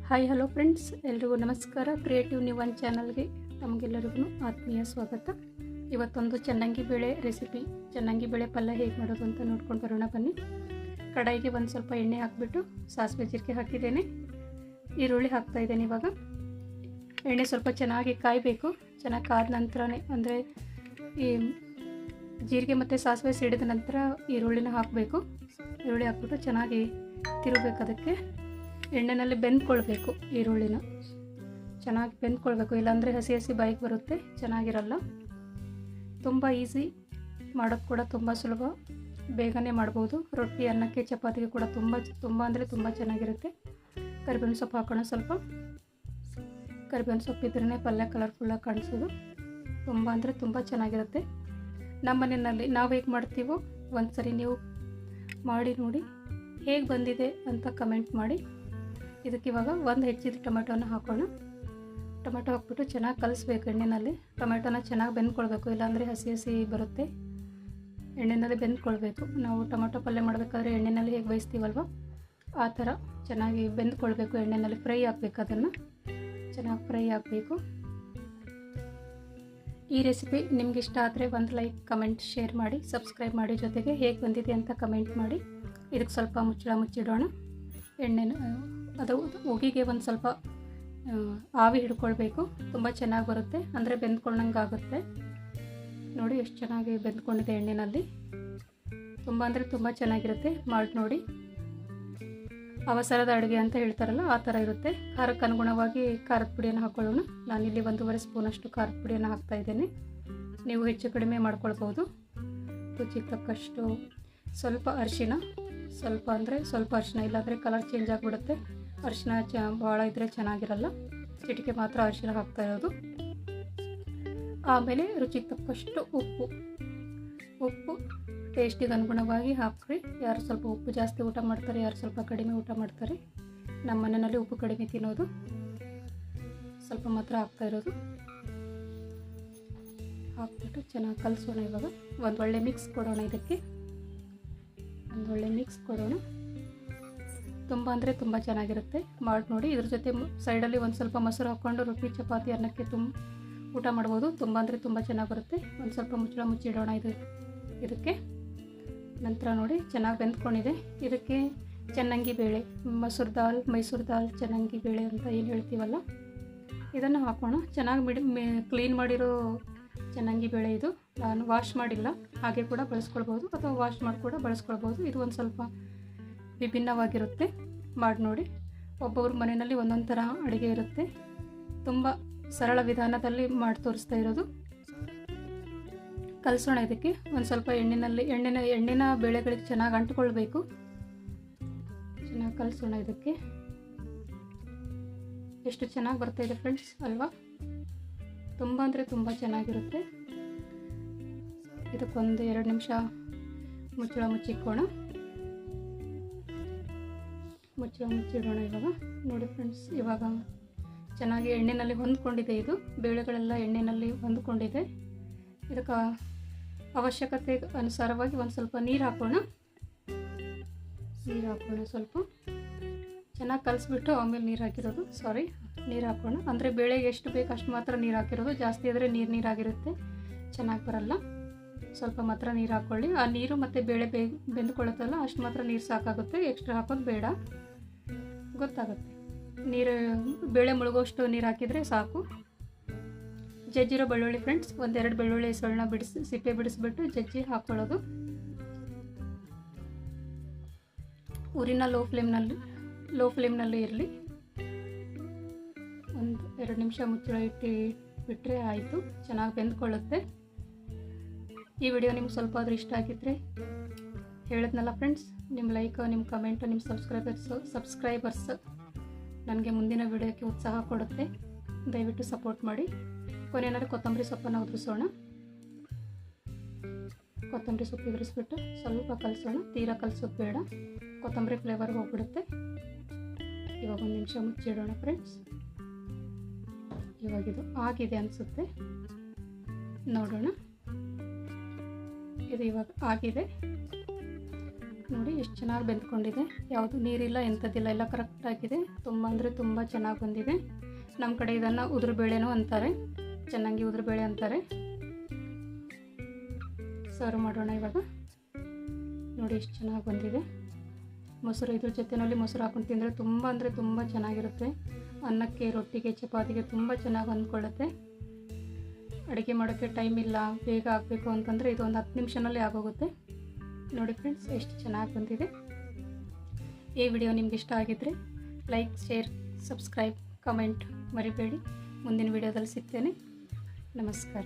Hi hello friends, ಎಲ್ರಿಗೂ ನಮಸ್ಕಾರ. Creative new one ಚಾನಲ್ಗೆ ನಮಗೆಲ್ಲರಿಗೂ ಆತ್ಮೀಯ ಸ್ವಾಗತ. ಇವತ್ತೊಂದು ಚನ್ನಂಗಿ ಬೇಳೆ ರೆಸಿಪಿ, ಚನ್ನಂಗಿ ಬೇಳೆ ಪಲ್ಯ ಹೇಗೆ ಮಾಡೋದು ಅಂತ ನೋಡ್ಕೊಂಡು ಬರೋಣ ಬನ್ನಿ. ಕಡಾಯಿಗೆ ಒಂದು ಸ್ವಲ್ಪ ಎಣ್ಣೆ ಹಾಕಿಬಿಟ್ಟು ಸಾಸಿವೆ ಜೀರಿಗೆ ಹಾಕಿದ್ದೇನೆ, ಈರುಳ್ಳಿ ಹಾಕ್ತಾಯಿದ್ದೇನೆ. ಇವಾಗ ಎಣ್ಣೆ ಸ್ವಲ್ಪ ಚೆನ್ನಾಗಿ ಕಾಯಬೇಕು. ಚೆನ್ನಾಗಿ ಕಾದ ನಂತರನೇ, ಅಂದರೆ ಈ ಜೀರಿಗೆ ಮತ್ತು ಸಾಸಿವೆ ಸಿಡಿದ ನಂತರ ಈರುಳ್ಳಿನ ಹಾಕಬೇಕು. ಈರುಳ್ಳಿ ಹಾಕ್ಬಿಟ್ಟು ಚೆನ್ನಾಗಿ ತಿರುಗಬೇಕು. ಅದಕ್ಕೆ ಎಣ್ಣೆಯಲ್ಲಿ ಬೆಂದ್ಕೊಳ್ಬೇಕು. ಈರುಳ್ಳಿನ ಚೆನ್ನಾಗಿ ಬೆಂದ್ಕೊಳ್ಬೇಕು, ಇಲ್ಲಾಂದರೆ ಹಸಿ ಹಸಿ ಬಾಯಿಗೆ ಬರುತ್ತೆ, ಚೆನ್ನಾಗಿರಲ್ಲ. ತುಂಬ ಈಸಿ, ಮಾಡೋದು ಕೂಡ ತುಂಬ ಸುಲಭ, ಬೇಗನೆ ಮಾಡ್ಬೋದು. ರೊಟ್ಟಿ, ಅನ್ನಕ್ಕೆ, ಚಪಾತಿಗೆ ಕೂಡ ತುಂಬ ಅಂದರೆ ತುಂಬ ಚೆನ್ನಾಗಿರುತ್ತೆ. ಕರಿಬೇವಿನ ಸೊಪ್ಪು ಹಾಕೋಣ. ಸ್ವಲ್ಪ ಕರಿಬೇವಿನ ಸೊಪ್ಪು ಇದ್ರೇ ಪಲ್ಯ ಕಲರ್ಫುಲ್ಲಾಗಿ ಕಾಣಿಸೋದು. ತುಂಬ ಅಂದರೆ ತುಂಬ ಚೆನ್ನಾಗಿರುತ್ತೆ. ನಮ್ಮ ಮನೆಯಲ್ಲಿ ನಾವು ಹೇಗೆ ಮಾಡ್ತೀವೋ ಒಂದ್ಸರಿ ನೀವು ಮಾಡಿ ನೋಡಿ, ಹೇಗೆ ಬಂದಿದೆ ಅಂತ ಕಮೆಂಟ್ ಮಾಡಿ. ಇದಕ್ಕೆ ಇವಾಗ ಒಂದು ಹೆಚ್ಚಿದ ಟೊಮೆಟೊನ ಹಾಕೋಣ. ಟೊಮೆಟೊ ಹಾಕ್ಬಿಟ್ಟು ಚೆನ್ನಾಗಿ ಕಲಿಸ್ಬೇಕು ಎಣ್ಣೆಯಲ್ಲಿ. ಟೊಮೆಟೊನ ಚೆನ್ನಾಗಿ ಬೆಂದ್ಕೊಳ್ಬೇಕು, ಇಲ್ಲಾಂದರೆ ಹಸಿ ಹಸಿ ಬರುತ್ತೆ. ಎಣ್ಣೆಯಲ್ಲಿ ಬೆಂದ್ಕೊಳ್ಬೇಕು. ನಾವು ಟೊಮೆಟೊ ಪಲ್ಯ ಮಾಡಬೇಕಾದ್ರೆ ಎಣ್ಣೆಯಲ್ಲಿ ಹೇಗೆ ಬೇಯಿಸ್ತೀವಲ್ವ, ಆ ಥರ ಚೆನ್ನಾಗಿ ಬೆಂದ್ಕೊಳ್ಬೇಕು. ಎಣ್ಣೆಯಲ್ಲಿ ಫ್ರೈ ಆಗಬೇಕು, ಅದನ್ನು ಚೆನ್ನಾಗಿ ಫ್ರೈ ಆಗಬೇಕು. ಈ ರೆಸಿಪಿ ನಿಮ್ಗೆ ಇಷ್ಟ ಆದರೆ ಒಂದು ಲೈಕ್, ಕಮೆಂಟ್, ಶೇರ್ ಮಾಡಿ, ಸಬ್ಸ್ಕ್ರೈಬ್ ಮಾಡಿ. ಜೊತೆಗೆ ಹೇಗೆ ಬಂದಿದೆ ಅಂತ ಕಮೆಂಟ್ ಮಾಡಿ. ಇದಕ್ಕೆ ಸ್ವಲ್ಪ ಮುಚ್ಚಿಡೋಣ. ಎಣ್ಣೆನ ಅದು ಉಗಿಗೆ ಒಂದು ಸ್ವಲ್ಪ ಆವಿ ಹಿಡ್ಕೊಳ್ಬೇಕು. ತುಂಬ ಚೆನ್ನಾಗಿ ಬರುತ್ತೆ, ಅಂದರೆ ಬೆಂದ್ಕೊಂಡಂಗೆ ಆಗುತ್ತೆ. ನೋಡಿ ಎಷ್ಟು ಚೆನ್ನಾಗಿ ಬೆಂದ್ಕೊಂಡಿದೆ ಎಣ್ಣೆಯಲ್ಲಿ. ತುಂಬ ಅಂದರೆ ತುಂಬ ಚೆನ್ನಾಗಿರುತ್ತೆ, ಮಾಡಿ ನೋಡಿ. ಅವಸರದ ಅಡುಗೆ ಅಂತ ಹೇಳ್ತಾರಲ್ಲ, ಆ ಥರ ಇರುತ್ತೆ. ಖಾರಕ್ಕೆ ಅನುಗುಣವಾಗಿ ಖಾರದ ಪುಡಿಯನ್ನು ಹಾಕ್ಕೊಳ್ಳೋಣ. ನಾನಿಲ್ಲಿ 1.5 ಸ್ಪೂನಷ್ಟು ಖಾರದ ಪುಡಿಯನ್ನು ಹಾಕ್ತಾಯಿದ್ದೇನೆ. ನೀವು ಹೆಚ್ಚು ಕಡಿಮೆ ಮಾಡ್ಕೊಳ್ಬೋದು. ರುಚಿಗೆ ತಕ್ಕಷ್ಟು ಸ್ವಲ್ಪ ಅರಿಶಿನ, ಸ್ವಲ್ಪ ಅಂದರೆ ಸ್ವಲ್ಪ ಅರಿಶಿನ, ಇಲ್ಲಾಂದರೆ ಕಲರ್ ಚೇಂಜ್ ಆಗಿಬಿಡುತ್ತೆ. ಅರಿಶಿನ ಭಾಳ ಇದ್ದರೆ ಚೆನ್ನಾಗಿರಲ್ಲ. ಚಿಟಿಕೆ ಮಾತ್ರ ಅರಿಶಿನ ಹಾಕ್ತಾ ಇರೋದು. ಆಮೇಲೆ ರುಚಿಗೆ ತಕ್ಕಷ್ಟು ಉಪ್ಪು ಟೇಸ್ಟಿಗೆ ಅನುಗುಣವಾಗಿ ಹಾಕ್ರಿ. ಯಾರು ಸ್ವಲ್ಪ ಉಪ್ಪು ಜಾಸ್ತಿ ಊಟ ಮಾಡ್ತಾರೆ, ಯಾರು ಸ್ವಲ್ಪ ಕಡಿಮೆ ಊಟ ಮಾಡ್ತಾರೆ. ನಮ್ಮ ಮನೆಯಲ್ಲಿ ಉಪ್ಪು ಕಡಿಮೆ ತಿನ್ನೋದು, ಸ್ವಲ್ಪ ಮಾತ್ರ ಹಾಕ್ತಾ ಇರೋದು. ಹಾಕ್ಬಿಟ್ಟು ಚೆನ್ನಾಗಿ ಕಲಿಸೋಣ. ಇವಾಗ ಒಂದು ಒಳ್ಳೆ ಮಿಕ್ಸ್ ಕೊಡೋಣ. ಇದಕ್ಕೆ ಒಂದು ಒಳ್ಳೆ ಮಿಕ್ಸ್ ಕೊಡೋಣ. ತುಂಬ ಅಂದರೆ ತುಂಬ ಚೆನ್ನಾಗಿರುತ್ತೆ, ಮಾಡಿ ನೋಡಿ. ಇದ್ರ ಜೊತೆ ಸೈಡಲ್ಲಿ ಒಂದು ಸ್ವಲ್ಪ ಮೊಸರು ಹಾಕ್ಕೊಂಡು ರೊಟ್ಟಿ, ಚಪಾತಿ, ಅನ್ನಕ್ಕೆ ಊಟ ಮಾಡ್ಬೋದು. ತುಂಬ ಅಂದರೆ ತುಂಬ ಚೆನ್ನಾಗಿ ಬರುತ್ತೆ. ಒಂದು ಸ್ವಲ್ಪ ಮುಚ್ಚಿಡೋಣ ಇದಕ್ಕೆ. ನಂತರ ನೋಡಿ ಚೆನ್ನಾಗಿ ಬೆಂದ್ಕೊಂಡಿದೆ. ಇದಕ್ಕೆ ಚನ್ನಂಗಿ ಬೇಳೆ, ಮಸೂರ್ ದಾಲ್, ಮೈಸೂರು ದಾಲ್, ಚನ್ನಂಗಿ ಬೇಳೆ ಅಂತ ಏನು ಹೇಳ್ತೀವಲ್ಲ, ಇದನ್ನು ಹಾಕೋಣ. ಚೆನ್ನಾಗಿ ಕ್ಲೀನ್ ಮಾಡಿರೋ ಚನ್ನಂಗಿ ಬೇಳೆ ಇದು. ನಾನು ವಾಶ್ ಮಾಡಿಲ್ಲ, ಹಾಗೆ ಕೂಡ ಬಳಸ್ಕೊಳ್ಬೋದು, ಅಥವಾ ವಾಶ್ ಮಾಡಿ ಕೂಡ ಬಳಸ್ಕೊಳ್ಬೋದು. ಇದು ಒಂದು ಸ್ವಲ್ಪ ವಿಭಿನ್ನವಾಗಿರುತ್ತೆ, ಮಾಡಿ ನೋಡಿ. ಒಬ್ಬೊಬ್ಬರ ಮನೆಯಲ್ಲಿ ಒಂದೊಂದು ಥರ ಅಡುಗೆ ಇರುತ್ತೆ. ತುಂಬ ಸರಳ ವಿಧಾನದಲ್ಲಿ ಮಾಡಿ ತೋರಿಸ್ತಾ ಇರೋದು. ಕಲಿಸೋಣ. ಇದಕ್ಕೆ ಒಂದು ಸ್ವಲ್ಪ ಎಣ್ಣೆನ ಬೇಳೆಗಳಿಗೆ ಚೆನ್ನಾಗಿ ಅಂಟ್ಕೊಳ್ಬೇಕು. ಚೆನ್ನಾಗಿ ಕಲಿಸೋಣ. ಇದಕ್ಕೆ ಎಷ್ಟು ಚೆನ್ನಾಗಿ ಬರ್ತಾಯಿದೆ ಫ್ರೆಂಡ್ಸ್ ಅಲ್ವಾ? ತುಂಬ ಅಂದರೆ ತುಂಬ ಚೆನ್ನಾಗಿರುತ್ತೆ. ಇದಕ್ಕೊಂದು 2 ನಿಮಿಷ ಮುಚ್ಚಿಡೋಣ. ಮುಚ್ಚಿಡೋಣ. ಇವಾಗ ನೋಡಿ ಫ್ರೆಂಡ್ಸ್, ಇವಾಗ ಚೆನ್ನಾಗಿ ಎಣ್ಣೆಯಲ್ಲಿ ಹೊಂದ್ಕೊಂಡಿದೆ. ಇದು ಬೇಳೆಗಳೆಲ್ಲ ಎಣ್ಣೆಯಲ್ಲಿ ಹೊಂದ್ಕೊಂಡಿದೆ. ಇದಕ್ಕೆ ಅವಶ್ಯಕತೆ ಅನುಸಾರವಾಗಿ ಒಂದು ಸ್ವಲ್ಪ ನೀರು ಹಾಕೋಣ. ಸ್ವಲ್ಪ ಚೆನ್ನಾಗಿ ಕಲಿಸ್ಬಿಟ್ಟು ಆಮೇಲೆ ನೀರು ಹಾಕಿರೋದು. ನೀರು ಹಾಕೋಣ. ಅಂದರೆ ಬೇಳೆಗೆ ಎಷ್ಟು ಬೇಕು ಅಷ್ಟು ಮಾತ್ರ ನೀರು ಹಾಕಿರೋದು. ಜಾಸ್ತಿ ಆದರೆ ನೀರಾಗಿರುತ್ತೆ, ಚೆನ್ನಾಗಿ ಬರಲ್ಲ. ಸ್ವಲ್ಪ ಮಾತ್ರ ನೀರು ಹಾಕ್ಕೊಳ್ಳಿ. ಆ ನೀರು ಮತ್ತು ಬೇಳೆ ಬೆಂದ್ಕೊಳ್ಳುತ್ತಲ್ಲ, ಅಷ್ಟು ಮಾತ್ರ ನೀರು ಸಾಕಾಗುತ್ತೆ. ಎಕ್ಸ್ಟ್ರಾ ಹಾಕೋದು ಬೇಡ, ಗೊತ್ತಾಗುತ್ತೆ. ಬೇಳೆ ಮುಳುಗೋಷ್ಟು ನೀರು ಹಾಕಿದರೆ ಸಾಕು. ಜಜ್ಜಿರೋ ಬೆಳ್ಳುಳ್ಳಿ ಫ್ರೆಂಡ್ಸ್, 1-2 ಬೆಳ್ಳುಳ್ಳಿ ಸೊಳ್ಳ ಸಿಪ್ಪೆ ಬಿಡಿಸ್ಬಿಟ್ಟು ಜಜ್ಜಿ ಹಾಕ್ಕೊಳ್ಳೋದು. ಊರಿನ ಲೋ ಫ್ಲೇಮ್ನಲ್ಲಿ ಇರಲಿ. 1-2 ನಿಮಿಷ ಬಿಟ್ಟರೆ ಆಯಿತು, ಚೆನ್ನಾಗಿ ಬೆಂದ್ಕೊಳ್ಳುತ್ತೆ. ಈ ವಿಡಿಯೋ ನಿಮ್ಗೆ ಸ್ವಲ್ಪ ಆದರೂ ಇಷ್ಟ ಆಗಿದ್ದರೆ ಹೇಳಿದ್ನಲ್ಲ ಫ್ರೆಂಡ್ಸ್, ನಿಮ್ಮ ಲೈಕ್, ನಿಮ್ಮ ಕಮೆಂಟ್, ನಿಮ್ಮ ಸಬ್ಸ್ಕ್ರೈಬರ್ಸ್ ನನಗೆ ಮುಂದಿನ ವಿಡಿಯೋಕ್ಕೆ ಉತ್ಸಾಹ ಕೊಡುತ್ತೆ. ದಯವಿಟ್ಟು ಸಪೋರ್ಟ್ ಮಾಡಿ. ಕೊನೆಯಲ್ಲಿ ಕೊತ್ತಂಬರಿ ಸೊಪ್ಪನ್ನು ಉದುರಿಸೋಣ. ಕೊತ್ತಂಬರಿ ಸೊಪ್ಪು ಉದುರಿಸ್ಬಿಟ್ಟು ಸ್ವಲ್ಪ ಕಲಿಸೋಣ. ತೀರಾ ಕಲಿಸೋದು ಬೇಡ, ಕೊತ್ತಂಬರಿ ಫ್ಲೇವರ್ ಹೋಗ್ಬಿಡುತ್ತೆ. ಇವಾಗ 1 ನಿಮಿಷ ಮುಚ್ಚಿಡೋಣ ಫ್ರೆಂಡ್ಸ್. ಇವಾಗಿದು ಆಗಿದೆ ಅನಿಸುತ್ತೆ, ನೋಡೋಣ. ಇದು ಇವಾಗ ಆಗಿದೆ. ನೋಡಿ ಎಷ್ಟು ಚೆನ್ನಾಗಿ ಬೆಂದ್ಕೊಂಡಿದೆ, ಯಾವುದು ನೀರಿಲ್ಲ ಎಂಥದ್ದಿಲ್ಲ, ಎಲ್ಲ ಕರೆಕ್ಟಾಗಿದೆ. ತುಂಬ ಅಂದರೆ ತುಂಬ ಚೆನ್ನಾಗಿ ಬಂದಿದೆ. ನಮ್ಮ ಕಡೆ ಇದನ್ನು ಉದುರುಬೇಳೆನೂ ಅಂತಾರೆ, ಚೆನ್ನಾಗಿ ಉದುರುಬೇಳೆ ಅಂತಾರೆ. ಸರ್ವ್ ಮಾಡೋಣ ಇವಾಗ. ನೋಡಿ ಎಷ್ಟು ಚೆನ್ನಾಗಿ ಬಂದಿದೆ. ಮೊಸರು ಇದ್ರ ಜೊತೆಯಲ್ಲಿ ಮೊಸರು ಹಾಕೊಂಡು ತಿಂದರೆ ತುಂಬ ಅಂದರೆ ತುಂಬ ಚೆನ್ನಾಗಿರುತ್ತೆ. ಅನ್ನಕ್ಕೆ, ರೊಟ್ಟಿಗೆ, ಚಪಾತಿಗೆ ತುಂಬ ಚೆನ್ನಾಗಿ ಅಂದ್ಕೊಳ್ಳುತ್ತೆ. ಅಡುಗೆ ಮಾಡೋಕ್ಕೆ ಟೈಮ್ ಇಲ್ಲ, ಬೇಗ ಆಗಬೇಕು ಅಂತಂದರೆ ಇದು ಒಂದು 10 ನಿಮಿಷದಲ್ಲಿ ಆಗೋಗುತ್ತೆ. ನೋಡಿ ಫ್ರೆಂಡ್ಸ್ ಎಷ್ಟು ಚೆನ್ನಾಗಿ ಬಂದಿದೆ. ಈ ವಿಡಿಯೋ ನಿಮ್ಗೆ ಇಷ್ಟ ಆಗಿದ್ದರೆ ಲೈಕ್, ಶೇರ್, ಸಬ್ಸ್ಕ್ರೈಬ್, ಕಮೆಂಟ್ ಮರಿಬೇಡಿ. ಮುಂದಿನ ವಿಡಿಯೋದಲ್ಲಿ ಸಿಗ್ತೇನೆ. ನಮಸ್ಕಾರ.